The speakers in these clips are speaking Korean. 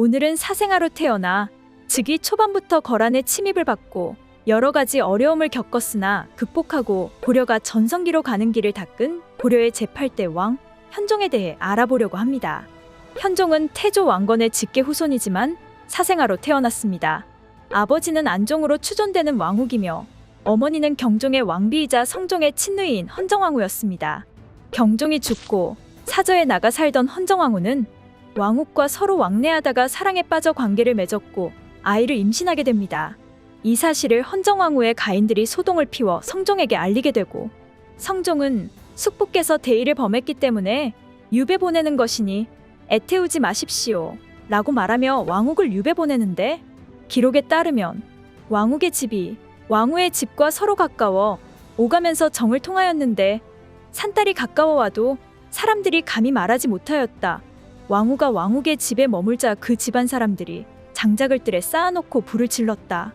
오늘은 사생아로 태어나 즉위 초반부터 거란의 침입을 받고 여러 가지 어려움을 겪었으나 극복하고 고려가 전성기로 가는 길을 닦은 고려의 제8대 왕 현종에 대해 알아보려고 합니다. 현종은 태조 왕건의 직계 후손이지만 사생아로 태어났습니다. 아버지는 안종으로 추존되는 왕후이며 어머니는 경종의 왕비이자 성종의 친누이인 헌정왕후였습니다. 경종이 죽고 사저에 나가 살던 헌정왕후는 왕후과 서로 왕래하다가 사랑에 빠져 관계를 맺었고 아이를 임신하게 됩니다. 이 사실을 헌정왕후의 가인들이 소동을 피워 성종에게 알리게 되고 성종은 숙부께서 대의를 범했기 때문에 유배 보내는 것이니 애태우지 마십시오 라고 말하며 왕욱을 유배 보내는데 기록에 따르면 왕욱의 집이 왕후의 집과 서로 가까워 오가면서 정을 통하였는데 산딸이 가까워와도 사람들이 감히 말하지 못하였다. 왕후가 왕욱의 집에 머물자 그 집안 사람들이 장작을 뜰에 쌓아놓고 불을 질렀다.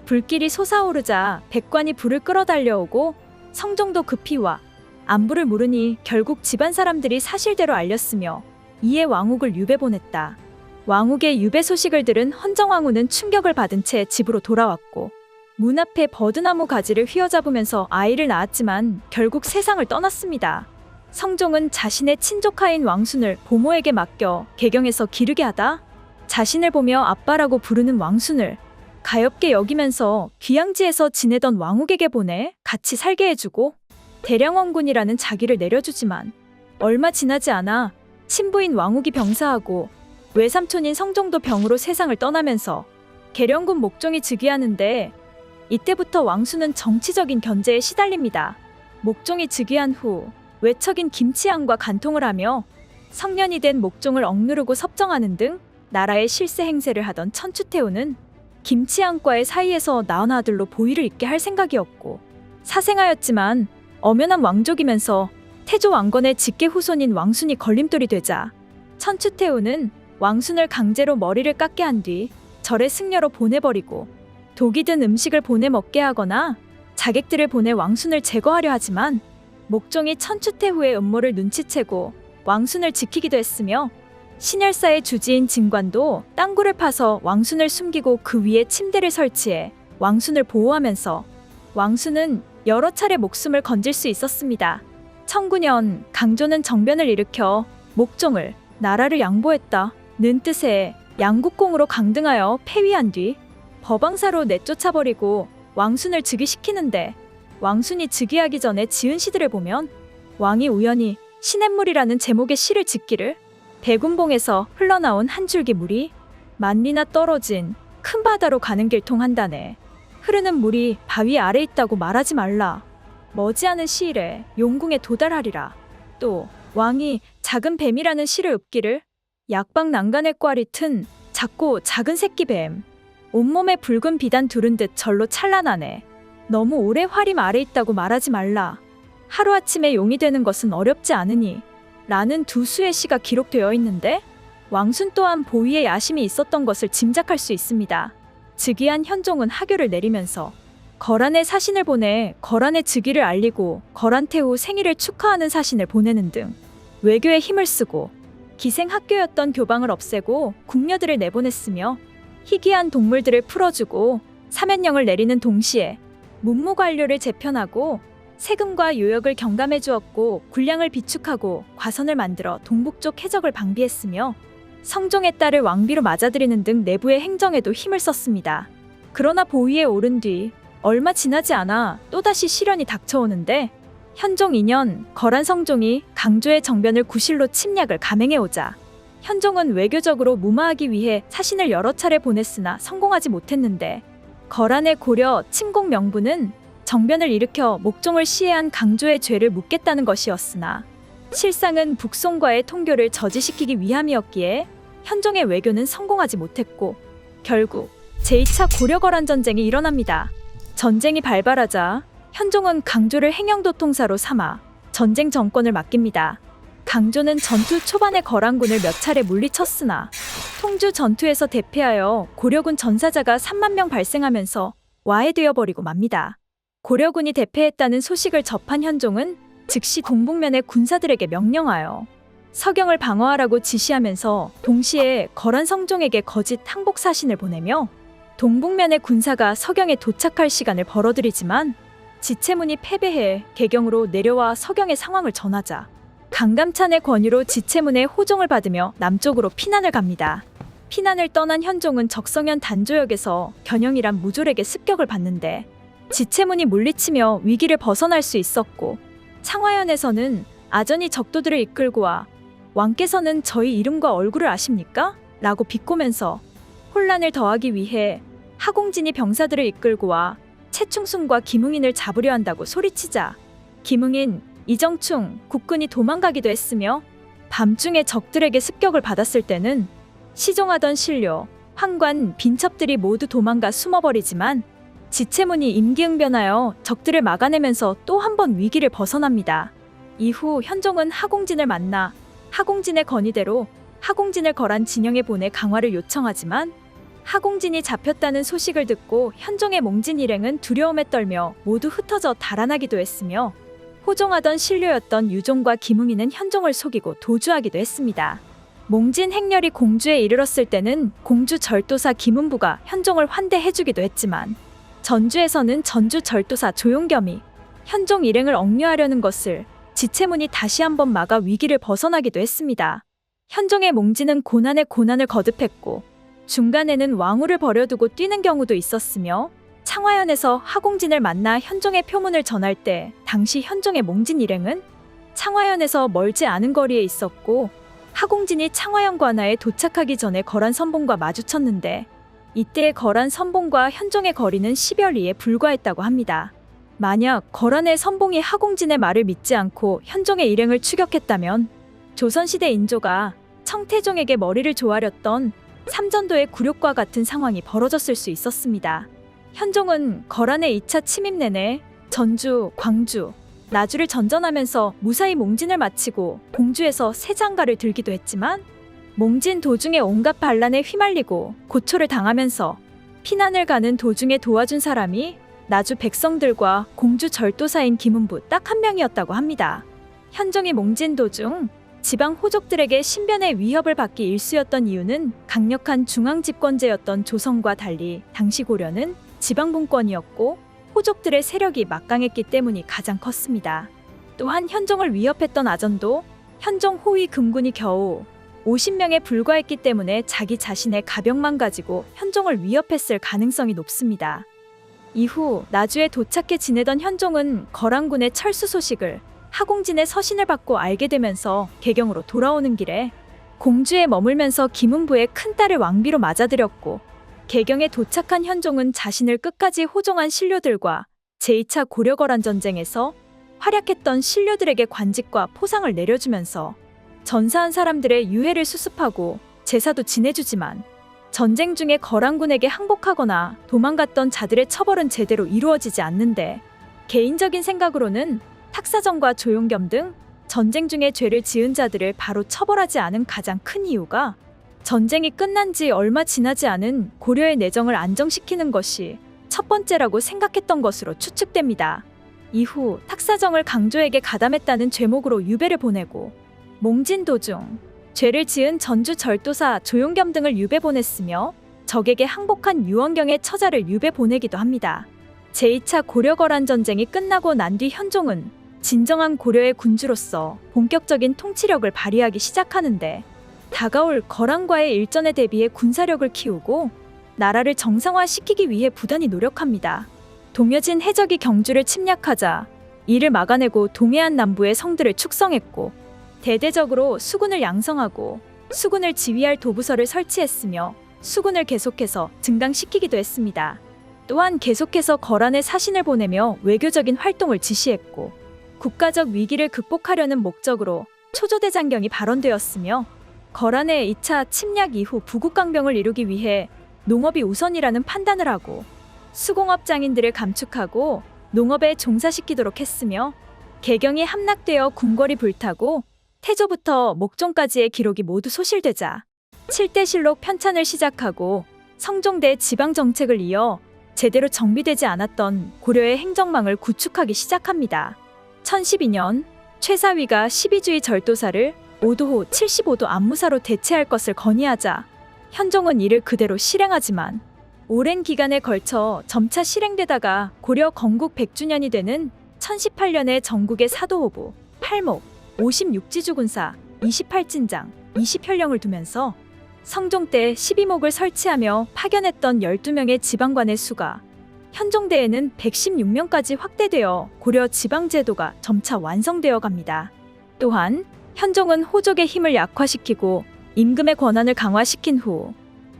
불길이 솟아오르자 백관이 불을 끌어 달려오고 성종도 급히 와 안부를 물으니 결국 집안 사람들이 사실대로 알렸으며 이에 왕욱을 유배 보냈다. 왕욱의 유배 소식을 들은 헌정왕후는 충격을 받은 채 집으로 돌아왔고 문 앞에 버드나무 가지를 휘어잡으면서 아이를 낳았지만 결국 세상을 떠났습니다. 성종은 자신의 친조카인 왕순을 보모에게 맡겨 개경에서 기르게 하다 자신을 보며 아빠라고 부르는 왕순을 가엾게 여기면서 귀양지에서 지내던 왕욱에게 보내 같이 살게 해주고 대량원군이라는 자기를 내려주지만 얼마 지나지 않아 친부인 왕욱이 병사하고 외삼촌인 성종도 병으로 세상을 떠나면서 계령군 목종이 즉위하는데 이때부터 왕순은 정치적인 견제에 시달립니다. 목종이 즉위한 후 외척인 김치양과 간통을 하며 성년이 된 목종을 억누르고 섭정하는 등 나라의 실세 행세를 하던 천추태후는 김치양과의 사이에서 낳은 아들로 보위를 잇게 할 생각이었고 사생아였지만 엄연한 왕족이면서 태조 왕건의 직계 후손인 왕순이 걸림돌이 되자 천추태후는 왕순을 강제로 머리를 깎게 한 뒤 절의 승려로 보내버리고 독이 든 음식을 보내 먹게 하거나 자객들을 보내 왕순을 제거하려 하지만 목종이 천추태후의 음모를 눈치채고 왕순을 지키기도 했으며 신열사의 주지인 진관도 땅굴을 파서 왕순을 숨기고 그 위에 침대를 설치해 왕순을 보호하면서 왕순은 여러 차례 목숨을 건질 수 있었습니다. 1009년 강조는 정변을 일으켜 목종을 나라를 양보했다는 뜻의 양국공으로 강등하여 폐위한 뒤 법왕사로 내쫓아버리고 왕순을 즉위시키는데 왕순이 즉위하기 전에 지은 시들을 보면 왕이 우연히 시냇물이라는 제목의 시를 짓기를 대군봉에서 흘러나온 한 줄기 물이 만리나 떨어진 큰 바다로 가는 길 통한다네. 흐르는 물이 바위 아래 있다고 말하지 말라. 머지않은 시일에 용궁에 도달하리라. 또 왕이 작은 뱀이라는 시를 읊기를 약방 난간의 꽈리 튼 작고 작은 새끼 뱀 온몸에 붉은 비단 두른 듯 절로 찬란하네. 너무 오래 화림 아래 있다고 말하지 말라. 하루아침에 용이 되는 것은 어렵지 않으니 라는 두 수의 시가 기록되어 있는데 왕순 또한 보위에 야심이 있었던 것을 짐작할 수 있습니다. 즉위한 현종은 하교를 내리면서 거란의 사신을 보내 거란의 즉위를 알리고 거란태후 생일을 축하하는 사신을 보내는 등 외교에 힘을 쓰고 기생학교였던 교방을 없애고 궁녀들을 내보냈으며 희귀한 동물들을 풀어주고 사면령을 내리는 동시에 문무관료를 재편하고 세금과 요역을 경감해 주었고 군량을 비축하고 과선을 만들어 동북쪽 해적을 방비했으며 성종의 딸을 왕비로 맞아들이는 등 내부의 행정에도 힘을 썼습니다. 그러나 보위에 오른 뒤 얼마 지나지 않아 또다시 시련이 닥쳐오는데 현종 2년 거란 성종이 강조의 정변을 구실로 침략을 감행해오자 현종은 외교적으로 무마하기 위해 사신을 여러 차례 보냈으나 성공하지 못했는데 거란의 고려 침공 명분은 정변을 일으켜 목종을 시해한 강조의 죄를 묻겠다는 것이었으나 실상은 북송과의 통교를 저지시키기 위함이었기에 현종의 외교는 성공하지 못했고 결국 제2차 고려거란 전쟁이 일어납니다. 전쟁이 발발하자 현종은 강조를 행영도통사로 삼아 전쟁 정권을 맡깁니다. 강조는 전투 초반에 거란군을 몇 차례 물리쳤으나 통주 전투에서 대패하여 고려군 전사자가 3만 명 발생하면서 와해되어 버리고 맙니다. 고려군이 대패했다는 소식을 접한 현종은 즉시 동북면의 군사들에게 명령하여 서경을 방어하라고 지시하면서 동시에 거란 성종에게 거짓 항복 사신을 보내며 동북면의 군사가 서경에 도착할 시간을 벌어들이지만 지체문이 패배해 개경으로 내려와 서경의 상황을 전하자 강감찬의 권유로 지체문의 호종을 받으며 남쪽으로 피난을 갑니다. 피난을 떠난 현종은 적성현 단조역에서 견영이란 무졸에게 습격을 받는데 지체문이 물리치며 위기를 벗어날 수 있었고, 창화현에서는 아전이 적도들을 이끌고 와 왕께서는 저희 이름과 얼굴을 아십니까? 라고 비꼬면서 혼란을 더하기 위해 하공진이 병사들을 이끌고 와 채충순과 김웅인을 잡으려 한다고 소리치자 김웅인, 이정충, 국군이 도망가기도 했으며 밤중에 적들에게 습격을 받았을 때는 시종하던 신료, 황관, 빈첩들이 모두 도망가 숨어버리지만 지체문이 임기응변하여 적들을 막아내면서 또 한 번 위기를 벗어납니다. 이후 현종은 하공진을 만나 하공진의 건의대로 하공진을 거란 진영에 보내 강화를 요청하지만 하공진이 잡혔다는 소식을 듣고 현종의 몽진 일행은 두려움에 떨며 모두 흩어져 달아나기도 했으며 호종하던 신료였던 유종과 김웅이는 현종을 속이고 도주하기도 했습니다. 몽진 행렬이 공주에 이르렀을 때는 공주 절도사 김은부가 현종을 환대해주기도 했지만 전주에서는 전주 절도사 조용겸이 현종 일행을 억류하려는 것을 지체문이 다시 한번 막아 위기를 벗어나기도 했습니다. 현종의 몽진은 고난에 고난을 거듭했고 중간에는 왕후를 버려두고 뛰는 경우도 있었으며 창화현에서 하공진을 만나 현종의 표문을 전할 때 당시 현종의 몽진 일행은 창화현에서 멀지 않은 거리에 있었고 하공진이 창화현 관하에 도착하기 전에 거란 선봉과 마주쳤는데 이때의 거란 선봉과 현종의 거리는 10여 리에 불과했다고 합니다. 만약 거란의 선봉이 하공진의 말을 믿지 않고 현종의 일행을 추격했다면 조선시대 인조가 청태종에게 머리를 조아렸던 삼전도의 굴욕과 같은 상황이 벌어졌을 수 있었습니다. 현종은 거란의 2차 침입 내내 전주, 광주, 나주를 전전하면서 무사히 몽진을 마치고 공주에서 새 장가를 들기도 했지만 몽진 도중에 온갖 반란에 휘말리고 고초를 당하면서 피난을 가는 도중에 도와준 사람이 나주 백성들과 공주 절도사인 김은부 딱 한 명이었다고 합니다. 현종이 몽진 도중 지방 호족들에게 신변의 위협을 받기 일쑤였던 이유는 강력한 중앙 집권제였던 조선과 달리 당시 고려는 지방분권이었고 호족들의 세력이 막강했기 때문이 가장 컸습니다. 또한 현종을 위협했던 아전도 현종 호위 금군이 겨우 50명에 불과했기 때문에 자기 자신의 가병만 가지고 현종을 위협했을 가능성이 높습니다. 이후 나주에 도착해 지내던 현종은 거란군의 철수 소식을 하공진의 서신을 받고 알게 되면서 개경으로 돌아오는 길에 공주에 머물면서 김은부의 큰딸을 왕비로 맞아들였고 개경에 도착한 현종은 자신을 끝까지 호종한 신료들과 제2차 고려거란 전쟁에서 활약했던 신료들에게 관직과 포상을 내려주면서 전사한 사람들의 유해를 수습하고 제사도 지내주지만 전쟁 중에 거란군에게 항복하거나 도망갔던 자들의 처벌은 제대로 이루어지지 않는데 개인적인 생각으로는 탁사정과 조용겸 등 전쟁 중에 죄를 지은 자들을 바로 처벌하지 않은 가장 큰 이유가 전쟁이 끝난 지 얼마 지나지 않은 고려의 내정을 안정시키는 것이 첫 번째라고 생각했던 것으로 추측됩니다. 이후 탁사정을 강조에게 가담했다는 죄목으로 유배를 보내고 몽진 도중 죄를 지은 전주 절도사 조용겸 등을 유배 보냈으며 적에게 항복한 유원경의 처자를 유배 보내기도 합니다. 제2차 고려거란 전쟁이 끝나고 난 뒤 현종은 진정한 고려의 군주로서 본격적인 통치력을 발휘하기 시작하는데 다가올 거란과의 일전에 대비해 군사력을 키우고 나라를 정상화시키기 위해 부단히 노력합니다. 동여진 해적이 경주를 침략하자 이를 막아내고 동해안 남부의 성들을 축성했고 대대적으로 수군을 양성하고 수군을 지휘할 도부서를 설치했으며 수군을 계속해서 증강시키기도 했습니다. 또한 계속해서 거란에 사신을 보내며 외교적인 활동을 지시했고 국가적 위기를 극복하려는 목적으로 초조대장경이 발언되었으며 거란의 2차 침략 이후 부국강병을 이루기 위해 농업이 우선이라는 판단을 하고 수공업 장인들을 감축하고 농업에 종사시키도록 했으며 개경이 함락되어 궁궐이 불타고 태조부터 목종까지의 기록이 모두 소실되자 7대실록 편찬을 시작하고 성종대 지방정책을 이어 제대로 정비되지 않았던 고려의 행정망을 구축하기 시작합니다. 1012년 최사위가 12주의 절도사를 오도호 75도 안무사로 대체할 것을 건의하자 현종은 이를 그대로 실행하지만 오랜 기간에 걸쳐 점차 실행되다가 고려 건국 100주년이 되는 1018년에 전국의 사도호부, 팔목, 56지주군사, 28진장, 20현령을 두면서 성종 때 12목을 설치하며 파견했던 12명의 지방관의 수가 현종대에는 116명까지 확대되어 고려 지방제도가 점차 완성되어 갑니다. 또한 현종은 호족의 힘을 약화시키고 임금의 권한을 강화시킨 후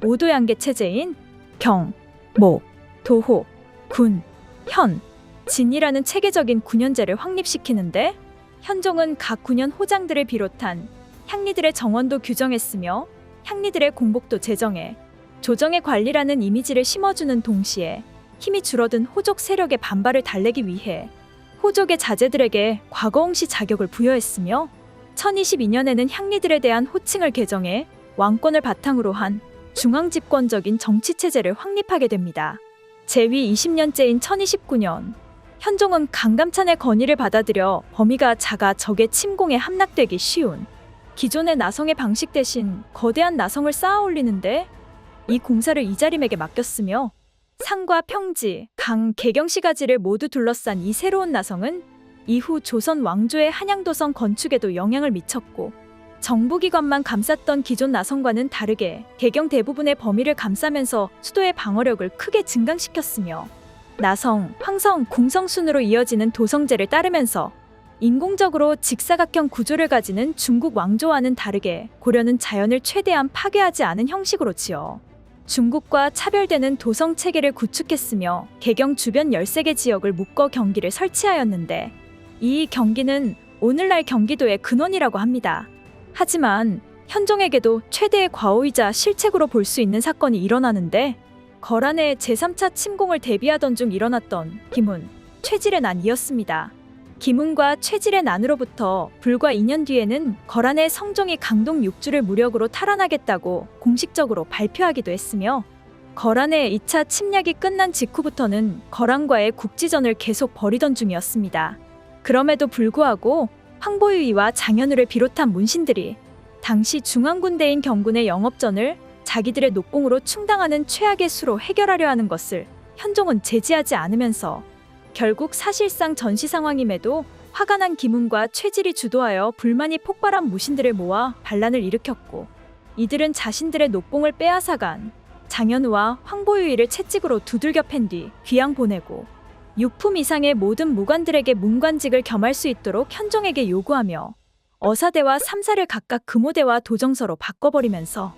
오도양계 체제인 경, 목, 도호, 군, 현, 진이라는 체계적인 군현제를 확립시키는데 현종은 각 군현 호장들을 비롯한 향리들의 정원도 규정했으며 향리들의 공복도 제정해 조정의 관리라는 이미지를 심어주는 동시에 힘이 줄어든 호족 세력의 반발을 달래기 위해 호족의 자제들에게 과거옹시 자격을 부여했으며 1022년에는 향리들에 대한 호칭을 개정해 왕권을 바탕으로 한 중앙집권적인 정치체제를 확립하게 됩니다. 제위 20년째인 1029년 현종은 강감찬의 건의를 받아들여 범위가 작아 적의 침공에 함락되기 쉬운 기존의 나성의 방식 대신 거대한 나성을 쌓아 올리는데 이 공사를 이자림에게 맡겼으며 상과 평지, 강, 개경시가지를 모두 둘러싼 이 새로운 나성은 이후 조선 왕조의 한양도성 건축에도 영향을 미쳤고 정부기관만 감쌌던 기존 나성과는 다르게 개경 대부분의 범위를 감싸면서 수도의 방어력을 크게 증강시켰으며 나성, 황성, 궁성 순으로 이어지는 도성제를 따르면서 인공적으로 직사각형 구조를 가지는 중국 왕조와는 다르게 고려는 자연을 최대한 파괴하지 않은 형식으로 지어 중국과 차별되는 도성 체계를 구축했으며 개경 주변 13개 지역을 묶어 경기를 설치하였는데 이 경기는 오늘날 경기도의 근원이라고 합니다. 하지만 현종에게도 최대의 과오이자 실책으로 볼 수 있는 사건이 일어나는데 거란의 제3차 침공을 대비하던 중 일어났던 기문, 최질의 난이었습니다. 기문과 최질의 난으로부터 불과 2년 뒤에는 거란의 성종이 강동 6주를 무력으로 탈환하겠다고 공식적으로 발표하기도 했으며 거란의 2차 침략이 끝난 직후부터는 거란과의 국지전을 계속 벌이던 중이었습니다. 그럼에도 불구하고 황보유이와 장현우를 비롯한 문신들이 당시 중앙군대인 경군의 영업전을 자기들의 녹봉으로 충당하는 최악의 수로 해결하려 하는 것을 현종은 제지하지 않으면서 결국 사실상 전시 상황임에도 화가 난 기문과 최질이 주도하여 불만이 폭발한 무신들을 모아 반란을 일으켰고 이들은 자신들의 녹봉을 빼앗아간 장현우와 황보유이를 채찍으로 두들겨 팬 뒤 귀양 보내고 6품 이상의 모든 무관들에게 문관직을 겸할 수 있도록 현종에게 요구하며 어사대와 삼사를 각각 금오대와 도정서로 바꿔버리면서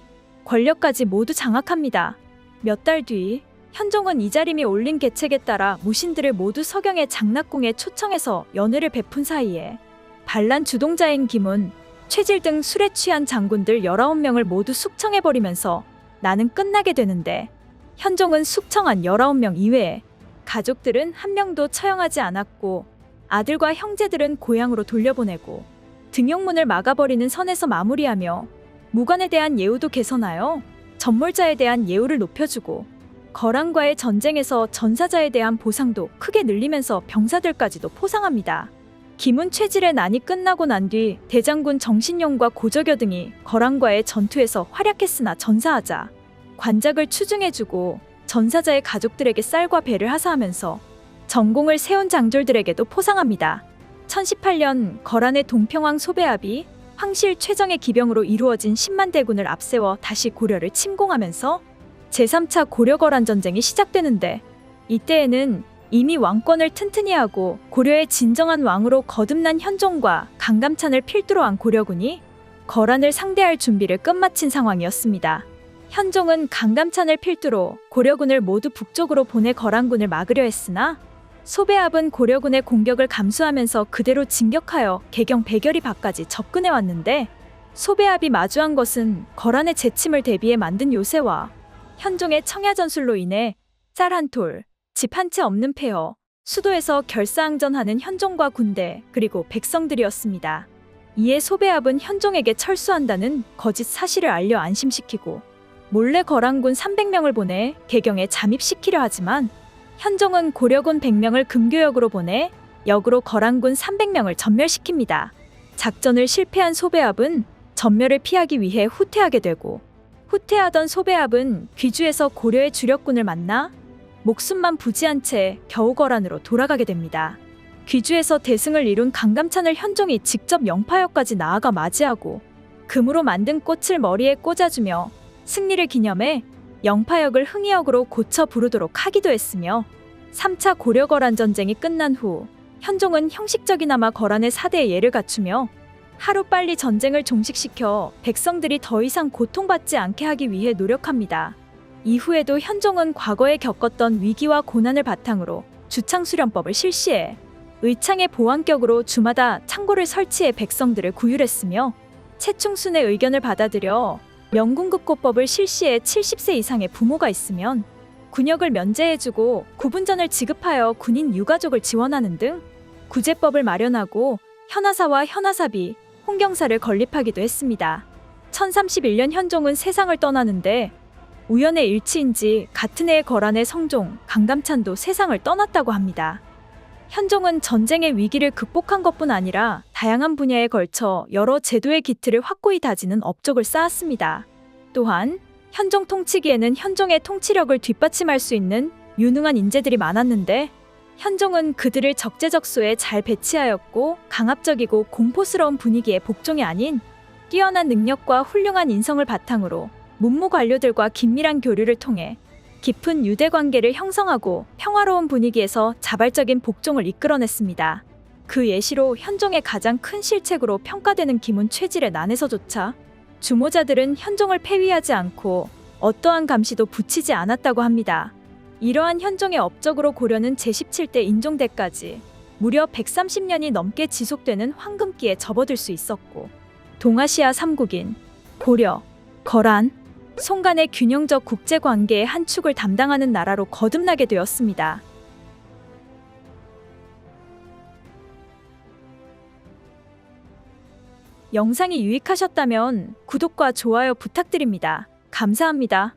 권력까지 모두 장악합니다. 몇 달 뒤 현종은 이자림이 올린 계책에 따라 무신들을 모두 서경의 장락궁에 초청해서 연회를 베푼 사이에 반란 주동자인 김운, 최질 등 술에 취한 장군들 19명을 모두 숙청해버리면서 나는 끝나게 되는데 현종은 숙청한 19명 이외에 가족들은 한 명도 처형하지 않았고 아들과 형제들은 고향으로 돌려보내고 등용문을 막아버리는 선에서 마무리하며 무관에 대한 예우도 개선하여 전몰자에 대한 예우를 높여주고 거란과의 전쟁에서 전사자에 대한 보상도 크게 늘리면서 병사들까지도 포상합니다. 김운 최질의 난이 끝나고 난 뒤 대장군 정신용과 고저교 등이 거란과의 전투에서 활약했으나 전사하자 관작을 추증해주고 전사자의 가족들에게 쌀과 배를 하사하면서 전공을 세운 장졸들에게도 포상합니다. 1018년 거란의 동평왕 소배압이 황실 최정의 기병으로 이루어진 10만 대군을 앞세워 다시 고려를 침공하면서 제3차 고려거란 전쟁이 시작되는데 이때에는 이미 왕권을 튼튼히 하고 고려의 진정한 왕으로 거듭난 현종과 강감찬을 필두로 한 고려군이 거란을 상대할 준비를 끝마친 상황이었습니다. 현종은 강감찬을 필두로 고려군을 모두 북쪽으로 보내 거란군을 막으려 했으나 소배압은 고려군의 공격을 감수하면서 그대로 진격하여 개경 백여리밖까지 접근해왔는데 소배압이 마주한 것은 거란의 재침을 대비해 만든 요새와 현종의 청야전술로 인해 쌀 한 톨, 집 한 채 없는 폐허, 수도에서 결사항전하는 현종과 군대 그리고 백성들이었습니다. 이에 소배압은 현종에게 철수한다는 거짓 사실을 알려 안심시키고 몰래 거란군 300명을 보내 개경에 잠입시키려 하지만 현종은 고려군 100명을 금교역으로 보내 역으로 거란군 300명을 전멸시킵니다. 작전을 실패한 소배압은 전멸을 피하기 위해 후퇴하게 되고, 후퇴하던 소배압은 귀주에서 고려의 주력군을 만나 목숨만 부지한 채 겨우 거란으로 돌아가게 됩니다. 귀주에서 대승을 이룬 강감찬을 현종이 직접 영파역까지 나아가 맞이하고 금으로 만든 꽃을 머리에 꽂아주며 승리를 기념해 영파역을 흥이역으로 고쳐 부르도록 하기도 했으며, 3차 고려-거란 전쟁이 끝난 후 현종은 형식적이나마 거란의 사대에 예를 갖추며 하루빨리 전쟁을 종식시켜 백성들이 더 이상 고통받지 않게 하기 위해 노력합니다. 이후에도 현종은 과거에 겪었던 위기와 고난을 바탕으로 주창수련법을 실시해 의창의 보완격으로 주마다 창고를 설치해 백성들을 구휼했으며, 채충순의 의견을 받아들여 명궁급고법을 실시해 70세 이상의 부모가 있으면 군역을 면제해주고 구분전을 지급하여 군인 유가족을 지원하는 등 구제법을 마련하고 현하사와 현하사비, 홍경사를 건립하기도 했습니다. 1031년 현종은 세상을 떠나는데 우연의 일치인지 같은 해에 거란의 성종 강감찬도 세상을 떠났다고 합니다. 현종은 전쟁의 위기를 극복한 것뿐 아니라 다양한 분야에 걸쳐 여러 제도의 기틀을 확고히 다지는 업적을 쌓았습니다. 또한 현종 통치기에는 현종의 통치력을 뒷받침할 수 있는 유능한 인재들이 많았는데, 현종은 그들을 적재적소에 잘 배치하였고 강압적이고 공포스러운 분위기의 복종이 아닌 뛰어난 능력과 훌륭한 인성을 바탕으로 문무 관료들과 긴밀한 교류를 통해 깊은 유대 관계를 형성하고 평화로운 분위기에서 자발적인 복종을 이끌어냈습니다. 그 예시로 현종의 가장 큰 실책으로 평가되는 기문 최질의 난에서조차 주모자들은 현종을 폐위하지 않고 어떠한 감시도 붙이지 않았다고 합니다. 이러한 현종의 업적으로 고려는 제17대 인종대까지 무려 130년이 넘게 지속되는 황금기에 접어들 수 있었고, 동아시아 3국인 고려, 거란, 송 간의 균형적 국제관계의 한 축을 담당하는 나라로 거듭나게 되었습니다. 영상이 유익하셨다면 구독과 좋아요 부탁드립니다. 감사합니다.